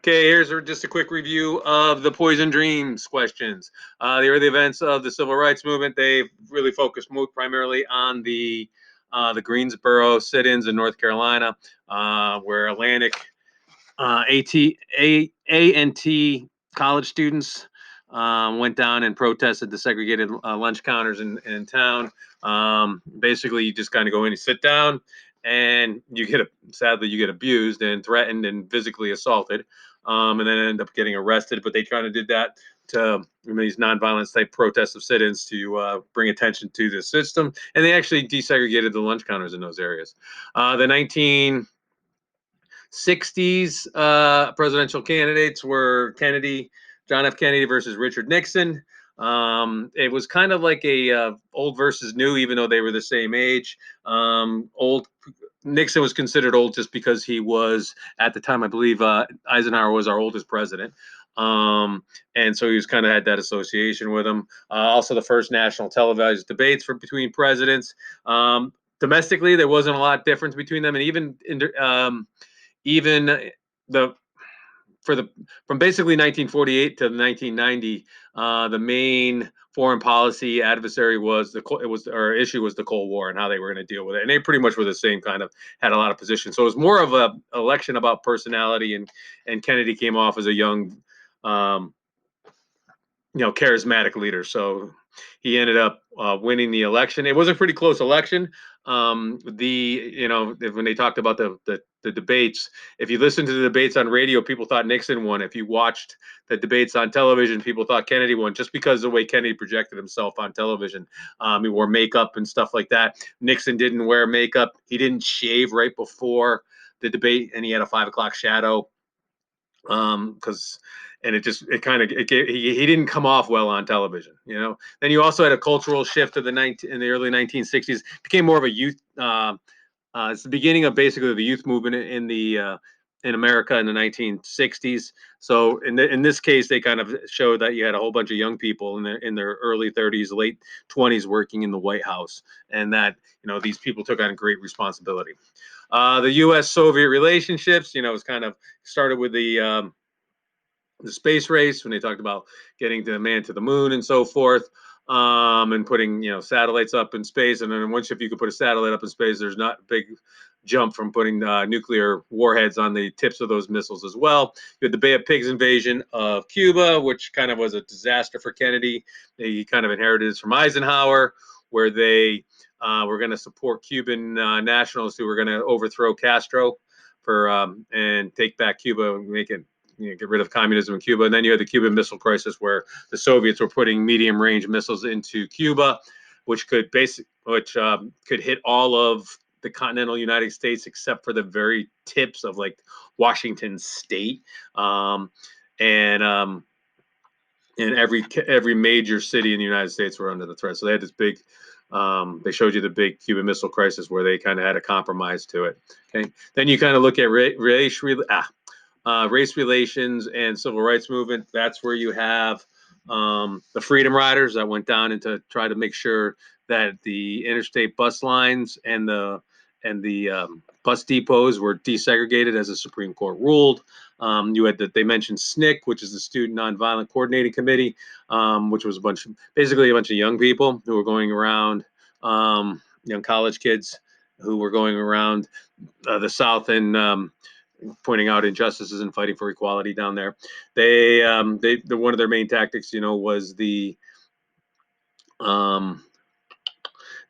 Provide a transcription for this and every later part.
Okay, here's just a quick review of the Poison Dreams questions. The early events of the civil rights movement, they really focused primarily on the Greensboro sit-ins in North Carolina, where Atlantic A&T college students went down and protested the segregated lunch counters in town. Basically, you just kind of go in and sit down, and sadly you get abused and threatened and physically assaulted, and then end up getting arrested. But they kind of did that to these nonviolent type protests of sit-ins to bring attention to the system, and they actually desegregated the lunch counters in those areas. The 1960s presidential candidates were John F. Kennedy versus Richard Nixon. It was kind of like a old versus new, even though they were the same age. Old Nixon was considered old just because he was, at the time, I believe, Eisenhower was our oldest president. And so he was kind of had that association with him. Also, the first national televised debates between presidents. Domestically, there wasn't a lot of difference between them, and even the for the from basically 1948 to 1990, the main foreign policy adversary was issue was the Cold War and how they were going to deal with it, and they pretty much were the same kind of had a lot of positions. So it was more of a election about personality, and Kennedy came off as a young, um, charismatic leader. So he ended up winning the election. It was a pretty close election. When they talked about the debates, if you listen to the debates on radio, people thought Nixon won. If you watched the debates on television, people thought Kennedy won, just because of the way Kennedy projected himself on television. He wore makeup and stuff like that. Nixon didn't wear makeup. He didn't shave right before the debate, and he had a 5 o'clock shadow. Because and he didn't come off well on television. Then you also had a cultural shift in the early 1960s. Became more of a youth. It's the beginning of basically the youth movement in America in the 1960s. So in this case, they kind of showed that you had a whole bunch of young people in their early 30s, late 20s, working in the White House, and that these people took on great responsibility. The U.S.-Soviet relationships, was kind of started with the space race, when they talked about getting the man to the moon and so forth, and putting satellites up in space. And then once if you could put a satellite up in space, there's not a big jump from putting nuclear warheads on the tips of those missiles as well. You had the Bay of Pigs invasion of Cuba, which kind of was a disaster for Kennedy. He kind of inherited this from Eisenhower, where they were going to support Cuban nationals who were going to overthrow Castro and take back Cuba and make it get rid of communism in Cuba. And then you had the Cuban Missile Crisis, where the Soviets were putting medium-range missiles into Cuba, which could hit all of the continental United States except for the very tips of like Washington State, and every major city in the United States were under the threat. So they had this big. They showed you the big Cuban Missile Crisis, where they kind of had a compromise to it. Okay, then you kind of look at race relations and civil rights movement. That's where you have the Freedom Riders that went down and to try to make sure that the interstate bus lines and the bus depots were desegregated, as the Supreme Court ruled. You had they mentioned SNCC, which is the Student Nonviolent Coordinating Committee, which was basically a bunch of young people who were going around, young college kids who were going around the South and pointing out injustices and fighting for equality down there. One of their main tactics, was um,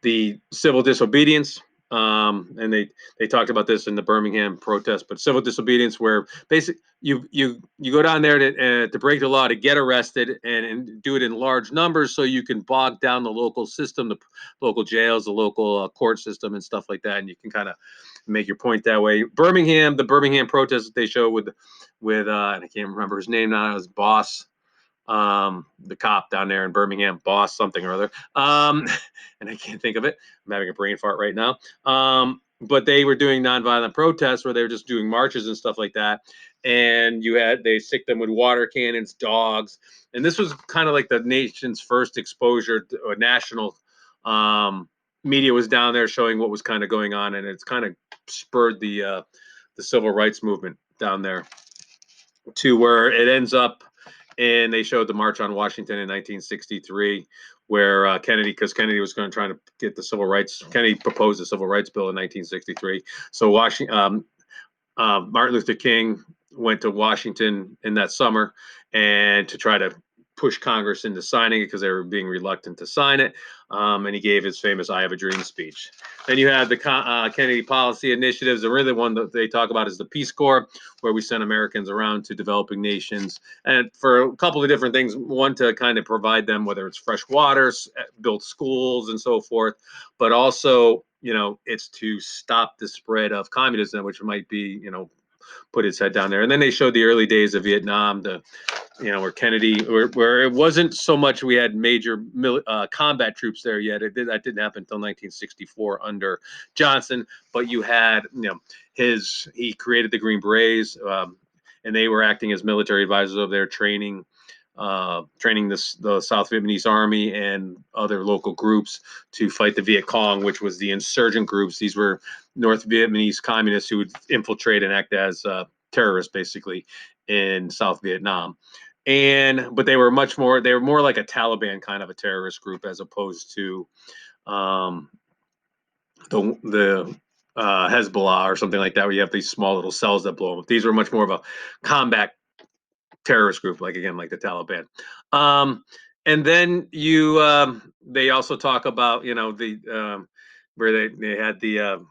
the civil disobedience. And they talked about this in the Birmingham protest, but civil disobedience, where basically you go down there to break the law, to get arrested, and do it in large numbers, so you can bog down the local system, the local jails, the local court system, and stuff like that, and you can kind of make your point that way. The Birmingham protest that they show with and I can't remember his name now. It was Boss, the cop down there in Birmingham, Boss something or other, and I can't think of it. I'm having a brain fart right now. But they were doing nonviolent protests, where they were just doing marches and stuff like that. And they sicked them with water cannons, dogs, and this was kind of like the nation's first exposure to a national media was down there showing what was kind of going on, and it's kind of spurred the civil rights movement down there to where it ends up, and they showed the March on Washington in 1963, where Kennedy, because Kennedy was going to try to get the civil rights. Kennedy proposed the civil rights bill in 1963. So Martin Luther King went to Washington in that summer and to try to push Congress into signing it because they were being reluctant to sign it. And he gave his famous "I Have a Dream" speech. Then you had the Kennedy policy initiatives. The really one that they talk about is the Peace Corps, where we sent Americans around to developing nations, and for a couple of different things. One, to kind of provide them, whether it's fresh water, build schools, and so forth, but also, it's to stop the spread of communism, which might be, put its head down there. And then they showed the early days of Vietnam, where Kennedy, where it wasn't so much we had major combat troops there yet. That didn't happen until 1964 under Johnson. But you had, he created the Green Berets, and they were acting as military advisors over there, training the South Vietnamese Army and other local groups to fight the Viet Cong, which was the insurgent groups. These were North Vietnamese communists who would infiltrate and act as terrorists, basically, in South Vietnam. But they were more like a Taliban kind of a terrorist group, as opposed to the Hezbollah or something like that, where you have these small little cells that blow up. These were much more of a combat terrorist group, like the Taliban. And then they also talk about, where they had the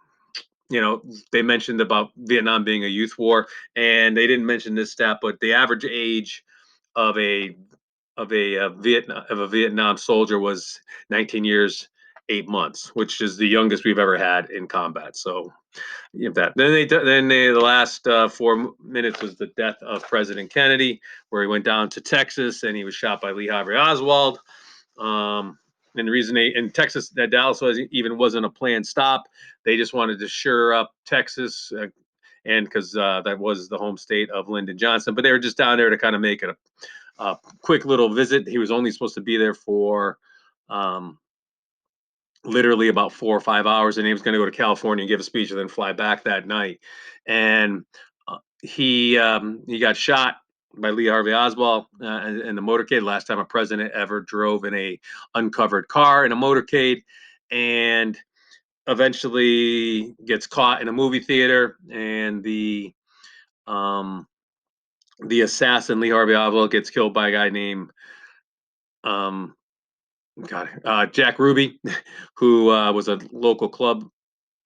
they mentioned about Vietnam being a youth war, and they didn't mention this stat, but the average age of a Vietnam soldier was 19 years 8 months, which is the youngest we've ever had in combat. So you have that. The last 4 minutes was the death of President Kennedy, where he went down to Texas and he was shot by Lee Harvey Oswald. And the reason in Texas, that Dallas wasn't a planned stop. They just wanted to shore up Texas, and because that was the home state of Lyndon Johnson. But they were just down there to kind of make it a quick little visit. He was only supposed to be there for literally about 4 or 5 hours, and he was going to go to California and give a speech and then fly back that night. And he got shot by Lee Harvey Oswald in the motorcade. Last time a president ever drove in a uncovered car in a motorcade, and eventually gets caught in a movie theater. And the assassin Lee Harvey Oswald gets killed by a guy named Jack Ruby, who was a local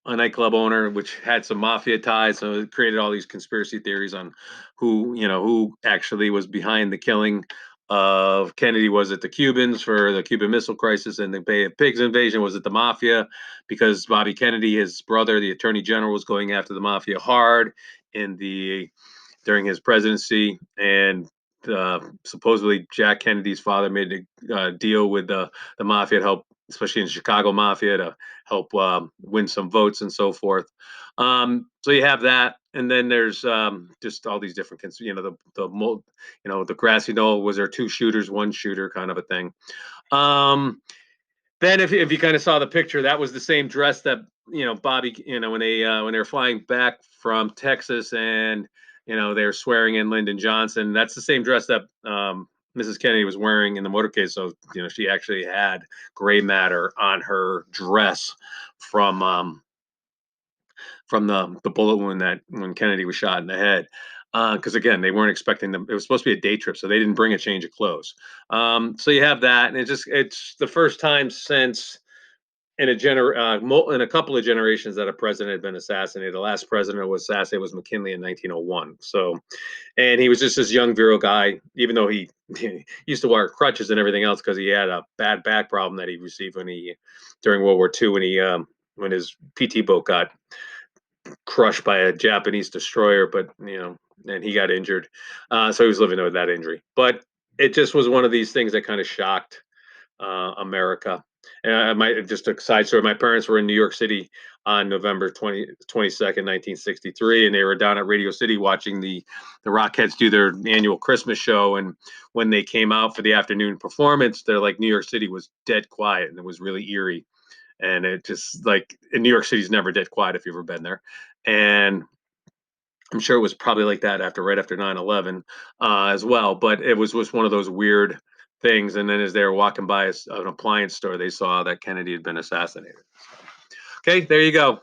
nightclub owner, which had some mafia ties. So it created all these conspiracy theories on who actually was behind the killing of Kennedy. Was it the Cubans for the Cuban Missile Crisis and the Bay of Pigs invasion? Was it the mafia? Because Bobby Kennedy, his brother, the Attorney General, was going after the mafia hard during his presidency, and supposedly Jack Kennedy's father made a deal with the mafia to help, especially in Chicago mafia, to help win some votes and so forth. So you have that, and then there's just all these different, the grassy knoll. Was there 2 shooters, 1 shooter, kind of a thing. Then if you kind of saw the picture, that was the same dress that Bobby, when they were flying back from Texas, and they were swearing in Lyndon Johnson. That's the same dress that Mrs. Kennedy was wearing in the motorcade. So she actually had gray matter on her dress from the bullet wound that when Kennedy was shot in the head. Because again, they weren't expecting them. It was supposed to be a day trip, so they didn't bring a change of clothes. So you have that, and it's the first time since in a couple of generations that a president had been assassinated. The last president was assassinated was McKinley in 1901. So, and he was just this young virile guy, even though he used to wear crutches and everything else because he had a bad back problem that he received during World War II, when his PT boat got crushed by a Japanese destroyer, but and he got injured. So he was living with that injury. But it just was one of these things that kind of shocked America. And just a side story, my parents were in New York City on November 22nd, 1963, and they were down at Radio City watching the Rockettes do their annual Christmas show. And when they came out for the afternoon performance, they're like, New York City was dead quiet, and it was really eerie. And it just, like, in New York City's never dead quiet if you've ever been there. And I'm sure it was probably like that right after 9/11 as well. But it was one of those weird things. And then as they were walking by an appliance store, they saw that Kennedy had been assassinated. Okay, there you go.